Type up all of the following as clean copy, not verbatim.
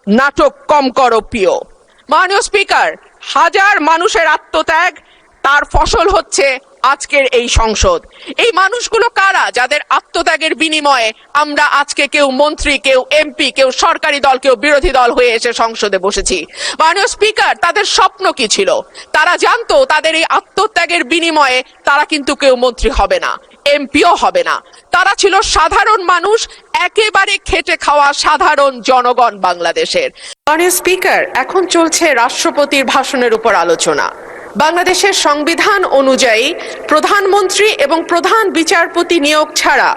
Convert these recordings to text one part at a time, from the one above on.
নাটক কম করো প্রিয়। মাননীয় স্পিকার, হাজার মানুষের আত্মত্যাগ, তার ফসল হচ্ছে আজকের এই সংসদ। এই মানুষগুলো কারা যাদের আত্মত্যাগের বিনিময়ে আমরা আজকে কেউ মন্ত্রী, কেউ এমপি, কেউ সরকারি দল, কেউ বিরোধী দল হয়ে এসে সংসদে বসেছি? মাননীয় স্পিকার, তাদের স্বপ্ন কি ছিল? তারা জানতো তাদের এই আত্মত্যাগের বিনিময়ে তারা কিন্তু কেউ মন্ত্রী হবে না, এমপিও হবে না। তারা ছিল সাধারণ মানুষ, একেবারে খেটে খাওয়া সাধারণ জনগণ বাংলাদেশের। মাননীয় স্পিকার, এখন চলছে রাষ্ট্রপতির ভাষণের উপর আলোচনা। বাংলাদেশের সংবিধান অনুযায়ী প্রধানমন্ত্রী এবং প্রধান বিচারপতি নিয়োগ ছাড়া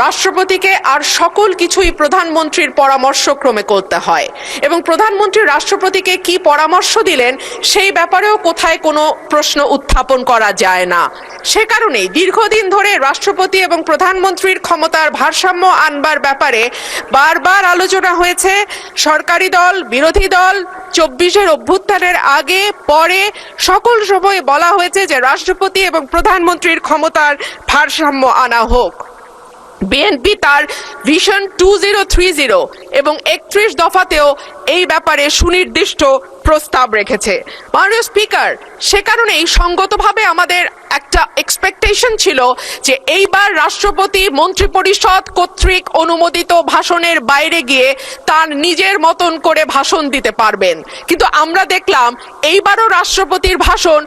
রাষ্ট্রপতিকে আর সকল কিছুই প্রধানমন্ত্রীর পরামর্শক্রমে করতে হয়, এবং প্রধানমন্ত্রী রাষ্ট্রপতিকে কি পরামর্শ দিলেন সেই ব্যাপারেও কোথায় কোনো প্রশ্ন উত্থাপন করা যায় না। সে কারণেই দীর্ঘদিন ধরে রাষ্ট্রপতি এবং প্রধানমন্ত্রীর ক্ষমতার ভারসাম্য আনবার ব্যাপারে বারবার আলোচনা হয়েছে। সরকারি দল, বিরোধী দল, 24-এর অভ্যুত্থানের আগে পরে সকল সময় বলা হয়েছে যে রাষ্ট্রপতি এবং প্রধানমন্ত্রীর ক্ষমতার ভারসাম্য আনা হোক। বিএনপি তার ভিশন 2030 এবং 31 দফাতেও এই ব্যাপারে সুনির্দিষ্ট প্রস্তাব রেখেছে। মাননীয় স্পিকার, সে কারণেই সঙ্গতভাবে আমাদের একটা এক্সপেকটেশন ছিল যে এইবার রাষ্ট্রপতি মন্ত্রিপরিষদ কর্তৃক অনুমোদিত ভাষণের বাইরে গিয়ে তার নিজের মতন করে ভাষণ দিতে পারবেন, কিন্তু আমরা দেখলাম এইবারও রাষ্ট্রপতির ভাষণ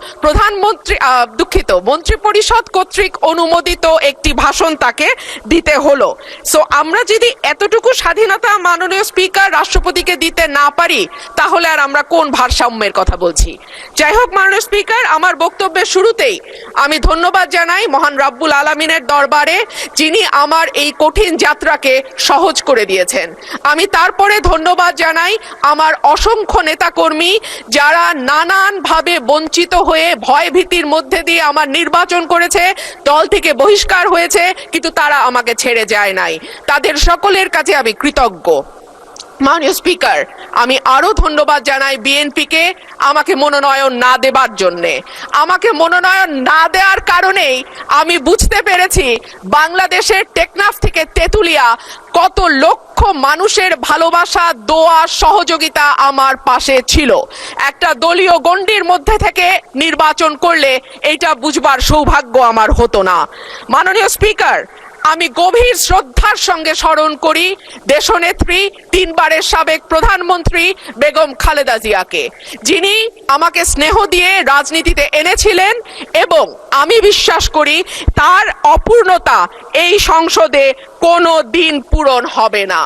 মন্ত্রিপরিষদ কর্তৃক অনুমোদিত একটি ভাষণ তাকে দিতে হলো। সো আমরা যদি এতটুকু স্বাধীনতা মাননীয় স্পিকার রাষ্ট্রপতিকে দিতে না পারি, তাহলে আর আমরা কোন ভারসাম্যের কথা বলছি? যাই হোক মাননীয় স্পিকার, আমার বক্তব্যের শুরুতেই আমি ধন্যবাদ জানাই মহান রাব্বুল আলামিনের দরবারে, যিনি আমার এই কঠিন যাত্রাকে সহজ করে দিয়েছেন। আমি তারপরে ধন্যবাদ জানাই আমার অসংখ্য নেতাকর্মী যারা নানানভাবে বঞ্চিত হয়ে ভয় ভীতির মধ্যে দিয়ে আমার নির্বাচন করেছে, দল থেকে বহিষ্কার হয়েছে, কিন্তু তারা আমাকে ছেড়ে যায় নাই। তাদের সকলের কাছে আমি কৃতজ্ঞ। মাননীয় স্পিকার, আমি আরো ধন্যবাদ জানাই বিএনপিকে আমাকে মনোনয়ন না দেবার জন্যে। আমাকে মনোনয়ন না দেওয়ার কারণেই আমি বুঝতে পেরেছি বাংলাদেশের টেকনাফ থেকে তেঁতুলিয়া কত লক্ষ মানুষের ভালোবাসা, দোয়া, সহযোগিতা আমার পাশে ছিল। একটা দলীয় গণ্ডির মধ্যে থেকে নির্বাচন করলে এইটা বুঝবার সৌভাগ্য আমার হতো না। মাননীয় স্পিকার, আমি গভীর শ্রদ্ধার সঙ্গে স্মরণ করি দেশনেত্রী, 3 বারের সাবেক প্রধানমন্ত্রী বেগম খালেদা জিয়াকে, যিনি আমাকে স্নেহ দিয়ে রাজনীতিতে এনেছিলেন, এবং আমি বিশ্বাস করি তার অপূর্ণতা এই সংসদে কোনো দিন পূরণ হবে না।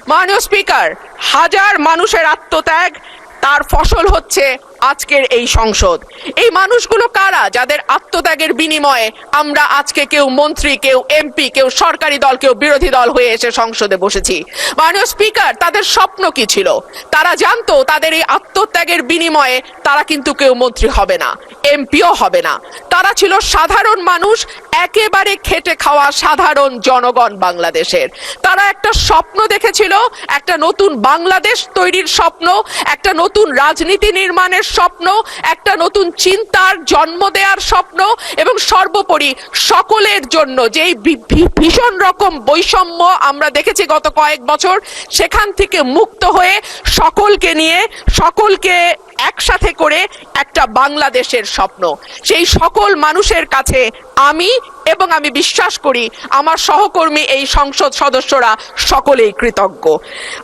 মাননীয় স্পিকার, হাজার মানুষের আত্মত্যাগ, তার ফসল হচ্ছে আজকের এই সংসদ। এই মানুষগুলো কারা যাদের আত্মত্যাগের বিনিময়ে আমরা আজকে কেউ মন্ত্রী, কেউ এমপি, কেউ সরকারি দল, কেউ বিরোধী দল হয়ে এসে সংসদে বসেছি? মাননীয় স্পিকার, তাদের স্বপ্ন কি ছিল? তারা জানতো তাদের এই আত্মত্যাগের বিনিময়ে তারা কিন্তু কেউ মন্ত্রী হবে না, এমপিও হবে না। তারা ছিল সাধারণ মানুষ, একেবারে খেটে খাওয়া সাধারণ জনগণ বাংলাদেশের। তারা একটা স্বপ্ন দেখেছিল, একটা নতুন বাংলাদেশ তৈরির স্বপ্ন, একটা নতুন রাজনীতি নির্মাণের স্বপ্ন, একটা নতুন চিন্তার জন্ম দেওয়ার স্বপ্ন, এবং সর্বোপরি সকলের জন্য যেই ভীষণ রকম বৈষম্য আমরা দেখেছি গত কয়েক বছর, সেখান থেকে মুক্ত হয়ে সকলকে নিয়ে, সকলকে একসাথে করে একটা বাংলাদেশের স্বপ্ন। সেই সকল মানুষের কাছে আমি এবং আমি বিশ্বাস করি আমার সহকর্মী এই সংসদ সদস্যরা সকলেই কৃতজ্ঞ।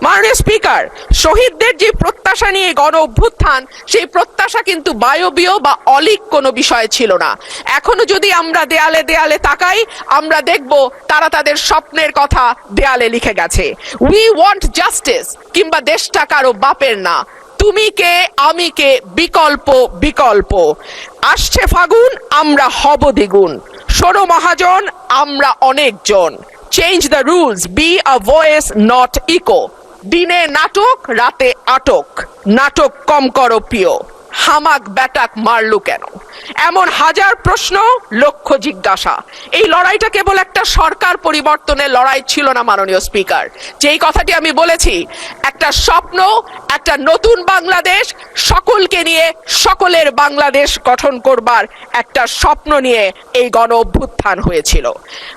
মাননীয় স্পিকার, শহীদদের যে প্রত্যাশা নিয়ে গণ অভ্যুত্থান, সেই প্রত্যাশা কিন্তু বায়বীয় বা অলীক কোনো বিষয় ছিল না। এখনো যদি আমরা দেয়ালে দেয়ালে তাকাই, আমরা দেখব তারা তাদের স্বপ্নের কথা দেয়ালে লিখে গেছে। উই ওয়ান্ট জাস্টিস, কিংবা দেশটা কারো বাপের না, তুমি কে আমি কে, বিকল্প বিকল্প। আসছে ফাগুন, আমরা হব দ্বিগুণ। শোনো মহাজন, আমরা অনেকজন। Change the rules, be a voice not echo. দিনে নাটক, রাতে আটক, নাটক কম করো প্রিয়। হামাক ব্যাটাক মারলু কেন? এমন হাজার প্রশ্ন, লক্ষ জিজ্ঞাসা। এই লড়াইটা কেবল একটা সরকার পরিবর্তনের লড়াই ছিল না মাননীয় স্পিকার। যেই কথাটি আমি বলেছি, একটা স্বপ্ন, একটা নতুন বাংলাদেশ, সকলকে নিয়ে সকলের বাংলাদেশ গঠন করবার একটা স্বপ্ন নিয়ে এই গণ অভ্যুত্থান হয়েছিল।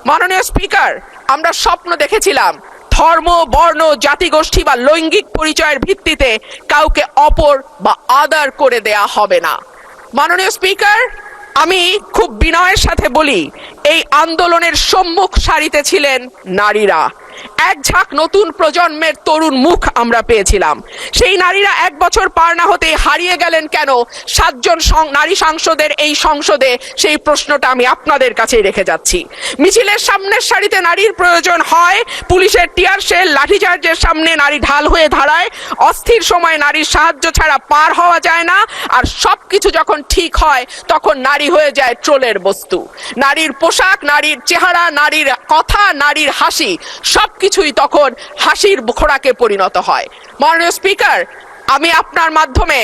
মাননীয় স্পিকার, আমরা স্বপ্ন দেখেছিলাম ধর্ম, বর্ণ, জাতিগোষ্ঠী বা লৈঙ্গিক পরিচয়ের ভিত্তিতে কাউকে অপর বা আদার করে দেয়া হবে না। মাননীয় স্পিকার, আমি খুব বিনয়ের সাথে বলি, এই আন্দোলনের সম্মুখ সারিতে ছিলেন নারীরা। এক ঝাঁক নতুন প্রজন্মের তরুণ মুখ আমরা পেয়েছিলাম। সেই নারীরা 1 বছর পার না হতে হারিয়ে গেলেন কেন 7 জন নারী সাংসদের এই সংসদে, সেই প্রশ্নটা আমি আপনাদের কাছেই রেখে যাচ্ছি। মিছিলের সামনের সারিতে নারীর প্রয়োজন হয়, পুলিশের টিয়ার শেল, লাঠিচার্জের সামনে নারী ঢাল হয়ে দাঁড়ায়, অস্থির সময় নারীর সাহায্য ছাড়া পার হওয়া যায় না, আর সবকিছু যখন ঠিক হয় তখন নারী হয়ে যায় ট্রোলের বস্তু। নারীর পোশাক, নারীর চেহারা, নারীর কথা, নারীর হাসি সবকিছুই তখন হাসির খোরাকে পরিণত হয়। মাননীয় স্পিকার, আমি আপনার মাধ্যমে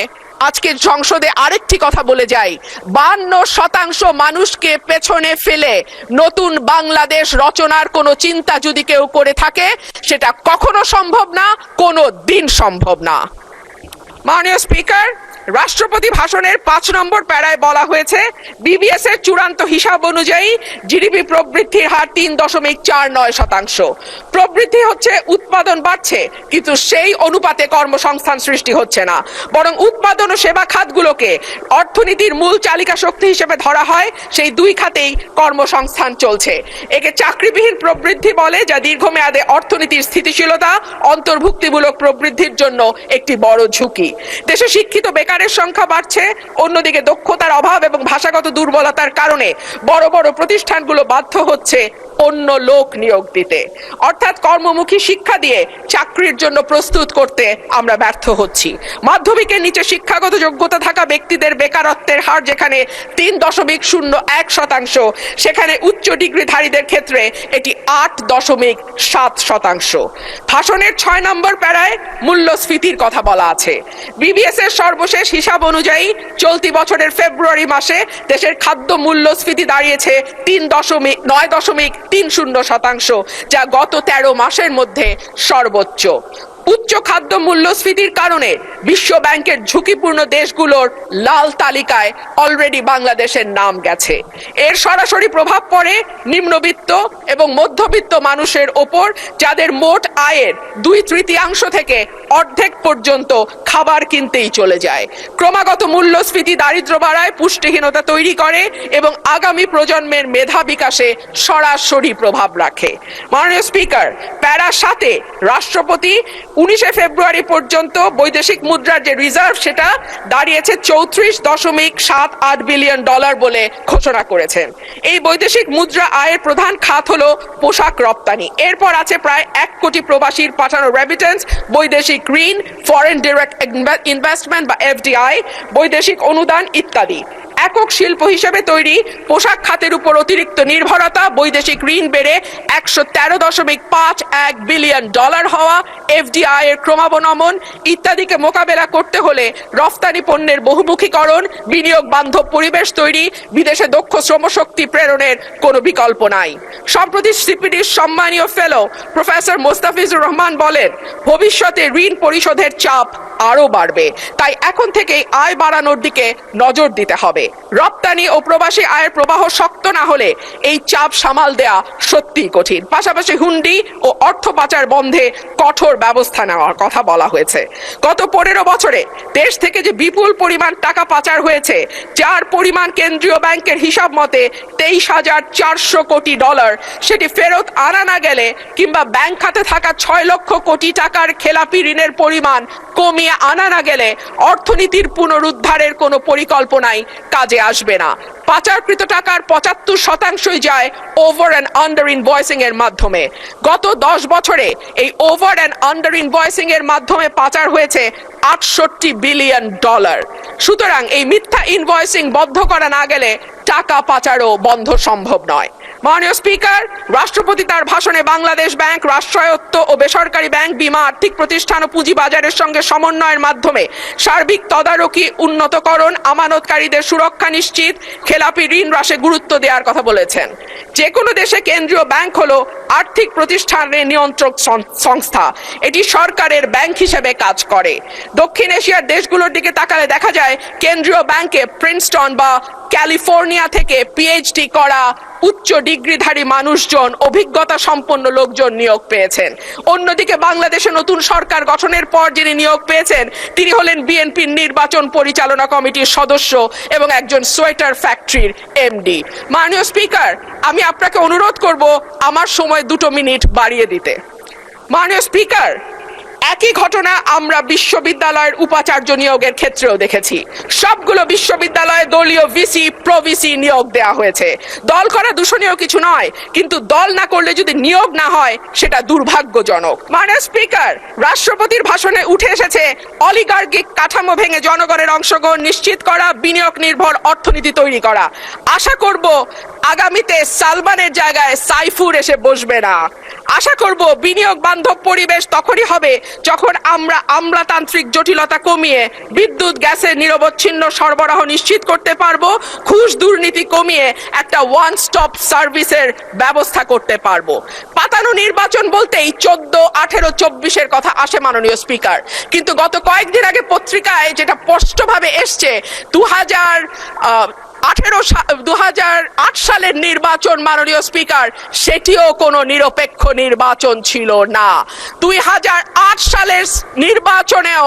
আজকে সংসদে আরেকটি কথা বলে যাই। 52% মানুষকে পেছনে ফেলে নতুন বাংলাদেশ রচনার কোনো চিন্তা যদি কেউ করে থাকে, সেটা কখনো সম্ভব না, কোনো দিন সম্ভব না। মাননীয় স্পিকার, রাষ্ট্রপতি ভাষণের 5 নম্বর প্যারায় বলা হয়েছে, বিবিএস এর চূড়ান্ত হিসাব অনুযায়ী জিডিপি প্রবৃদ্ধির হার 3.49%। প্রবৃদ্ধি হচ্ছে, উৎপাদন বাড়ছে, কিন্তু সেই অনুপাতে কর্মসংস্থান সৃষ্টি হচ্ছে না, বরং উৎপাদন ও সেবা খাতগুলোকে অর্থনীতির মূল চালিকা শক্তি হিসেবে ধরা হয়। সেই 2 খাতেই কর্মসংস্থান চলছে। একে চাকরিবিহীন প্রবৃদ্ধি বলে, যা দীর্ঘমেয়াদে অর্থনীতির স্থিতিশীলতা, অন্তর্ভুক্তিমূলক প্রবৃদ্ধির জন্য একটি বড় ঝুঁকি। দেশে শিক্ষিত বেকারের সংখ্যা বাড়ছে, অন্যদিকে দক্ষতার অভাব এবং ভাষাগত দুর্বলতার কারণে বড় বড় প্রতিষ্ঠানগুলো বাধ্য হচ্ছে অন্য লোক নিয়োগ দিতে, অর্থাৎ কর্মমুখী শিক্ষা দিয়ে চাকরির জন্য প্রস্তুত করতে আমরা ব্যর্থ হচ্ছি। মাধ্যমিকের নিচে শিক্ষাগত যোগ্যতা থাকা ব্যক্তিদের বেকারত্বের হার যেখানে 3.01%, সেখানে উচ্চ ডিগ্রিধারীদের ক্ষেত্রে এটি 8.7%। ভাষণের 6 নম্বর প্যারায় মূল্যস্ফীতির কথা বলা আছে। বিবিএস এর সর্বশেষ হিসাব অনুযায়ী চলতি বছরের ফেব্রুয়ারি মাসে দেশের খাদ্য মূল্যস্ফীতি দাঁড়িয়েছে 9.30%, যা গত 13 মাসের মধ্যে সর্বোচ্চ। উচ্চ খাদ্য মূল্যস্ফীতির কারণে বিশ্ব ব্যাংকের ঝুঁকিপূর্ণ দেশগুলোর লাল তালিকায় অলরেডি বাংলাদেশের নাম গেছে। এর সরাসরি প্রভাব পড়ে নিম্নবিত্ত এবং মধ্যবিত্ত মানুষের ওপর, যাদের মোট আয়ের 2/3 থেকে অর্ধেক পর্যন্ত খাবার কিনতেই চলে যায়। ক্রমাগত মূল্যস্ফীতি দারিদ্র্য বাড়ায়, পুষ্টিহীনতা তৈরি করে এবং আগামী প্রজন্মের মেধা বিকাশে সরাসরি প্রভাব রাখে। মাননীয় স্পিকার, প্যারা 7 রাষ্ট্রপতি 19 ফেব্রুয়ারি পর্যন্ত বৈদেশিক মুদ্রার যে রিজার্ভ, সেটা দাঁড়িয়েছে $34.78 বিলিয়ন বলে ঘোষণা করেছেন। এই বৈদেশিক মুদ্রা আয়ের প্রধান খাত হলো পোশাক রপ্তানি। এরপর আছে প্রায় 1 কোটি প্রবাসীর পাঠানো রেমিটেন্স, বৈদেশিক ঋণ, ফরেন ডিরেক্ট ইনভেস্টমেন্ট বা এফডিআই, বৈদেশিক অনুদান ইত্যাদি। একক শিল্প হিসেবে তৈরি পোশাক খাতের উপর অতিরিক্ত নির্ভরতা, বৈদেশিক ঋণ বেড়ে $113.51 বিলিয়ন হওয়া, এফডিআই এর ক্রমাবনমন ইত্যাদিকে মোকাবেলা করতে হলে রফতানি পণ্যের বহুমুখীকরণ, বিনিয়োগ বান্ধব পরিবেশ তৈরি, বিদেশে দক্ষ শ্রমশক্তি প্রেরণের কোনো বিকল্প নাই। সম্প্রতি সিপিডির সম্মানীয় ফেলো প্রফেসর মোস্তাফিজুর রহমান বলেন, ভবিষ্যতে ঋণ পরিশোধের চাপ আরো বাড়বে, তাই এখন থেকেই আয় বাড়ানোর দিকে নজর দিতে হবে। রপ্তানি ও প্রবাসী আয়ের প্রবাহ শক্ত না হলে এই চাপ সামাল দেয়া সত্যিই কঠিন। পাশাপাশি হুন্ডি ও অর্থ পাচার বন্ধে কঠোর ব্যবস্থা নেওয়ার কথা বলা হয়েছে। গত 15 বছরে দেশ থেকে যে বিপুল পরিমাণ টাকা পাচার হয়েছে, যার পরিমাণ কেন্দ্রীয় ব্যাংকের হিসাব মতে $23,400 কোটি, সেটি ফেরত আনা না গেলে কিংবা ব্যাংক খাতে থাকা 6 লক্ষ কোটি টাকার খেলাপি ঋণের পরিমাণ কমিয়ে আনা না গেলে অর্থনীতির পুনরুদ্ধারের কোনো পরিকল্পনাই কাজে আসবে না। পাচারকৃত টাকার 75% যায় ওভার অ্যান্ড আন্ডার ইনভয়েসিং এর মাধ্যমে। গত 10 বছরে এই ওভার অ্যান্ড আন্ডার ইনভয়েসিং এর মাধ্যমে পাচার হয়েছে $68 বিলিয়ন। সুতরাং এই মিথ্যা ইনভয়েসিং বন্ধ করা না গেলে টাকা পাচারও বন্ধ সম্ভব নয়। মাননীয় স্পিকার, রাষ্ট্রপতি তার ভাষণে বাংলাদেশ ব্যাংক, রাষ্ট্রায়ত্ত ও বেসরকারি ব্যাংক, বীমা, আর্থিক প্রতিষ্ঠান ও পুঁজিবাজারের সঙ্গে সমন্বয়ের মাধ্যমে সার্বিক তদারকি উন্নতকরণ, আমানতকারীদের সুরক্ষা নিশ্চিত, খেলাপি ঋণ হ্রাসে গুরুত্ব দেওয়ার কথা বলেছেন। যে কোনো দেশে কেন্দ্রীয় ব্যাংক হলো আর্থিক প্রতিষ্ঠানের নিয়ন্ত্রক সংস্থা, এটি সরকারের ব্যাংক হিসেবে কাজ করে। দক্ষিণ এশিয়ার দেশগুলোর দিকে তাকালে দেখা যায় কেন্দ্রীয় ব্যাংকে প্রিন্সটন বা ক্যালিফোর্নিয়া থেকে পিএইচডি করা উচ্চ ডিগ্রিধারী মানুষজন, অভিজ্ঞতা সম্পন্ন লোকজন নিয়োগ পেয়েছেন। অন্যদিকে বাংলাদেশে নতুন সরকার গঠনের পর যিনি নিয়োগ পেয়েছেন তিনি হলেন বিএনপির নির্বাচন পরিচালনা কমিটির সদস্য এবং একজন সোয়েটার ফ্যাক্টরির এমডি। মাননীয় স্পিকার, আমি আপনাকে অনুরোধ করব আমার সময় 2 মিনিট বাড়িয়ে দিতে। মাননীয় স্পিকার, একই ঘটনা আমরা বিশ্ববিদ্যালয়ের উপাচার্য নিয়োগের ক্ষেত্রেও দেখেছি। সবগুলো বিশ্ববিদ্যালয়ে দলীয় ভিসি প্রভিসি নিয়োগ দেওয়া হয়েছে। দল করা দূষণীয় কিছু নয়, কিন্তু দল না করলে যদি নিয়োগ না হয় সেটা দুর্ভাগ্যজনক। মাননীয় স্পিকার, রাষ্ট্রপতির ভাষণে উঠে এসেছে অলিগার্কিক কাঠামো ভেঙে জনগণের অংশগ্রহণ নিশ্চিত করা, বিনিয়োগ নির্ভর অর্থনীতি তৈরি করা। আশা করব আগামীতে সালমানের জায়গায় সাইফুর এসে বসবে না। আশা করব বিনিয়োগ বান্ধব পরিবেশ তখনই হবে যখন আমরা আমলাতান্ত্রিক জটিলতা কমিয়ে বিদ্যুৎ গ্যাসের নিরবচ্ছিন্ন সরবরাহ নিশ্চিত করতে পারবো, ঘুষ দুর্নীতি কমিয়ে একটা ওয়ান স্টপ সার্ভিসের ব্যবস্থা করতে পারবো। পাতানো নির্বাচন বলতেই 14, 18, 24-এর কথা আসে মাননীয় স্পিকার, কিন্তু গত কয়েকদিন আগে পত্রিকায় যেটা স্পষ্টভাবে এসছে 2008 সালের নির্বাচন মাননীয় স্পিকার, সেটিও কোনো নিরপেক্ষ নির্বাচন ছিল না। 2008 সালের নির্বাচনেও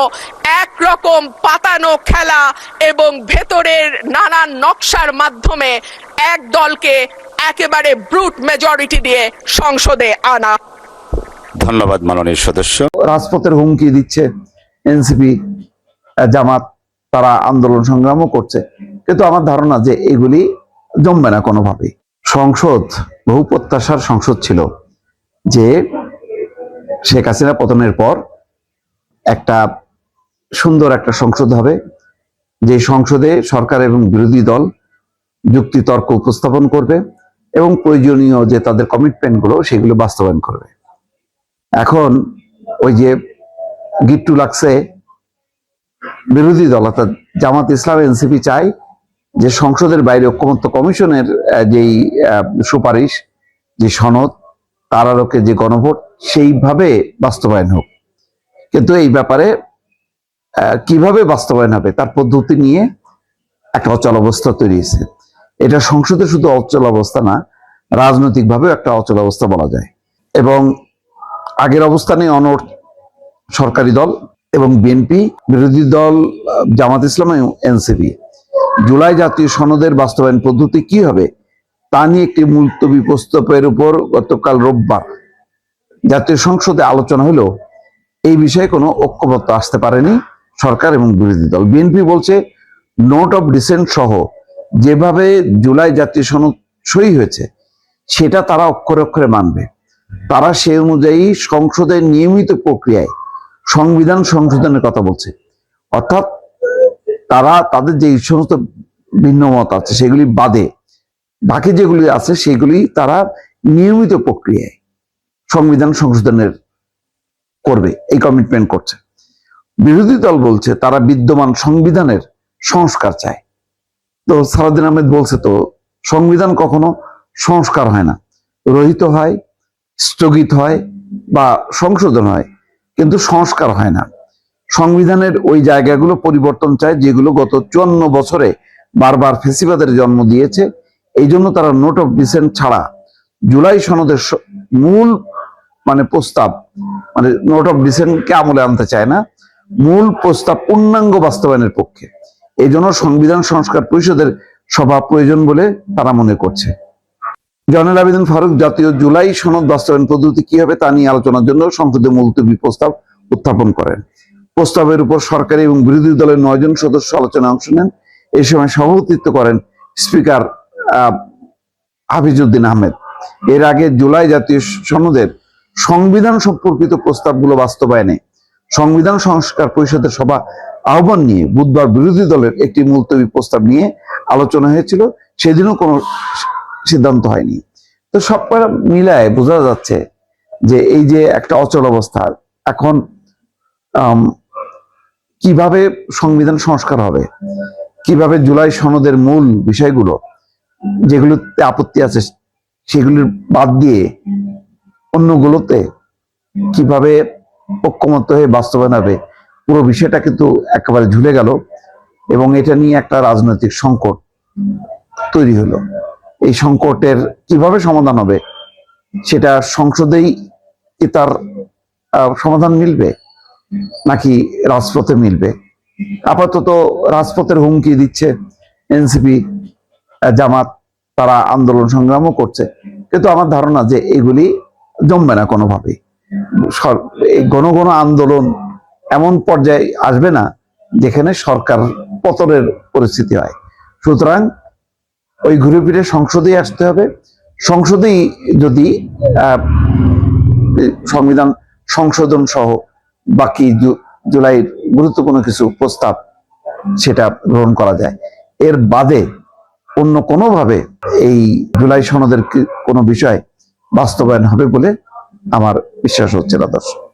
একরকম পাতানো খেলা এবং ভেতরের নানান নকশার মাধ্যমে এক দলকে একেবারে ব্রুট মেজরিটি দিয়ে সংসদে আনা। ধন্যবাদ মাননীয় সদস্য। রাজপথের হুমকি দিচ্ছে এনসিপি, জামাত, তারা আন্দোলন সংগ্রামও করছে, কিন্তু আমার ধারণা যে এগুলি জমবে না কোনোভাবেই। সংসদ বহু প্রত্যাশার সংসদ ছিল যে শেখ হাসিনা পতনের পর একটা সুন্দর একটা সংসদ হবে, যে সংসদে সরকার এবং বিরোধী দল যুক্তি তর্ক উপস্থাপন করবে এবং প্রয়োজনীয় যে তাদের কমিটমেন্ট গুলো সেগুলো বাস্তবায়ন করবে। এখন ওই যে গিট্টু লাগছে বিরোধী দল অর্থাৎ জামাত ইসলাম, এনসিপি চায় যে সংসদের বাইরে ঐক্যমত্য কমিশনের যেই সুপারিশ, যে সনদ, তার আলোকে যে গণভোট সেইভাবে বাস্তবায়ন হোক। কিন্তু এই ব্যাপারে কিভাবে বাস্তবায়ন হবে তার পদ্ধতি নিয়ে একটা অচল অবস্থা তৈরি হয়েছে। এটা সংসদে শুধু অচল অবস্থা না, রাজনৈতিকভাবেও একটা অচল অবস্থা বলা যায়। এবং আগের অবস্থানে অনড় সরকারি দল এবং বিএনপি, বিরোধী দল জামাত ইসলাম এবং এনসিপি জুলাই জাতীয় সনদের বাস্তবায়ন পদ্ধতি কি হবে তা নিয়ে একটি মুলতবি প্রস্তাবের উপর গতকাল রোববার জাতীয় সংসদে আলোচনা হলো। এই বিষয়ে কোনো ঐক্যমত্য আসতে পারেনি সরকার এবং বিরোধী দল। বিএনপি বলছে নোট অফ ডিসেন্ট সহ যেভাবে জুলাই জাতীয় সনদ সই হয়েছে সেটা তারা অক্ষরে অক্ষরে মানবে। তারা সে অনুযায়ী সংসদের নিয়মিত প্রক্রিয়ায় সংবিধান সংশোধনের কথা বলছে, অর্থাৎ তারা তাদের যে সমস্ত ভিন্ন মত আছে সেগুলি বাদে বাকি যেগুলি আছে সেগুলি তারা নিয়মিত প্রক্রিয়ায় সংবিধান সংশোধনের করবে, এই কমিটমেন্ট করছে। বিরোধী দল বলছে তারা বিদ্যমান সংবিধানের সংস্কার চায়। তো সালাউদ্দিন আহমেদ বলছে তো সংবিধান কখনো সংস্কার হয় না, রহিত হয়, স্থগিত হয় বা সংশোধন হয়, কিন্তু সংস্কার হয় না। সংবিধানের ওই জায়গাগুলো পরিবর্তন চায় যেগুলো গত 54 বছরে বারবার ফেসিবাদের জন্ম দিয়েছে। এই জন্য তারা নোট অফ ডিসেন্ট ছাড়া জুলাই সনদের মূল প্রস্তাব নোট অফ ডিসেন্টকে আমলে আনতে চায় না, মূল প্রস্তাব পূর্ণাঙ্গ বাস্তবায়নের পক্ষে। এই জন্য সংবিধান সংস্কার পরিষদের সভা প্রয়োজন বলে তারা মনে করছে। জয়নুল আবেদিন ফারুক জাতীয় জুলাই সনদ বাস্তবায়ন পদ্ধতি কি হবে তা নিয়ে আলোচনার জন্য সংসদে মুলতবি প্রস্তাব উত্থাপন করেন। প্রস্তাবের উপর সরকারি এবং বিরোধী দলের 9 জন সদস্য আলোচনায় অংশ নেন। এই সময় সভাপতিত্ব করেন স্পিকার হাফিজউদ্দিন আহমেদ। এর আগে জুলাই জাতীয় সনদের সংবিধান সম্পর্কিত প্রস্তাবগুলো বাস্তবায়নে সংবিধান সংস্কার পরিষদের সভা আহ্বান নিয়ে বুধবার বিরোধী দলের একটি মুলতবি প্রস্তাব নিয়ে আলোচনা হয়েছিল, সেদিনও কোনো সিদ্ধান্ত হয়নি। তো সব মিলায় বোঝা যাচ্ছে যে এই যে একটা অচল অবস্থা, এখন কিভাবে সংবিধান সংস্কার হবে, কিভাবে জুলাই সনদের মূল বিষয়গুলো যেগুলোতে আপত্তি আছে সেগুলির বাদ দিয়ে অন্যগুলোতে কিভাবে ঐক্যমত্য হয়ে বাস্তবায়ন হবে, পুরো বিষয়টা কিন্তু একেবারে ঝুলে গেল এবং এটা নিয়ে একটা রাজনৈতিক সংকট তৈরি হলো। এই সংকটের কিভাবে সমাধান হবে সেটা সংসদেই কি তার সমাধান মিলবে নাকি রাজপথে মিলবে? আপাতত রাজপথের হুমকি দিচ্ছে এনসিপি, জামাত, তারা আন্দোলন সংগ্রামও করছে, কিন্তু আমার ধারণা যে এগুলি জমবে না কোনোভাবেই। এই ঘন আন্দোলন এমন পর্যায়ে আসবে না যেখানে সরকার পতনের পরিস্থিতি হয়। সুতরাং ওই ঘুরে ফিরে সংসদেই আসতে হবে। সংসদেই যদি সংবিধান সংশোধন সহ বাকি জুলাইয়ের গুরুত্বপূর্ণ কিছু প্রস্তাব সেটা গ্রহণ করা যায়, এর বাদে অন্য কোনোভাবে এই জুলাই সনদের কোনো বিষয় বাস্তবায়ন হবে বলে আমার বিশ্বাস হচ্ছে না দর্শক।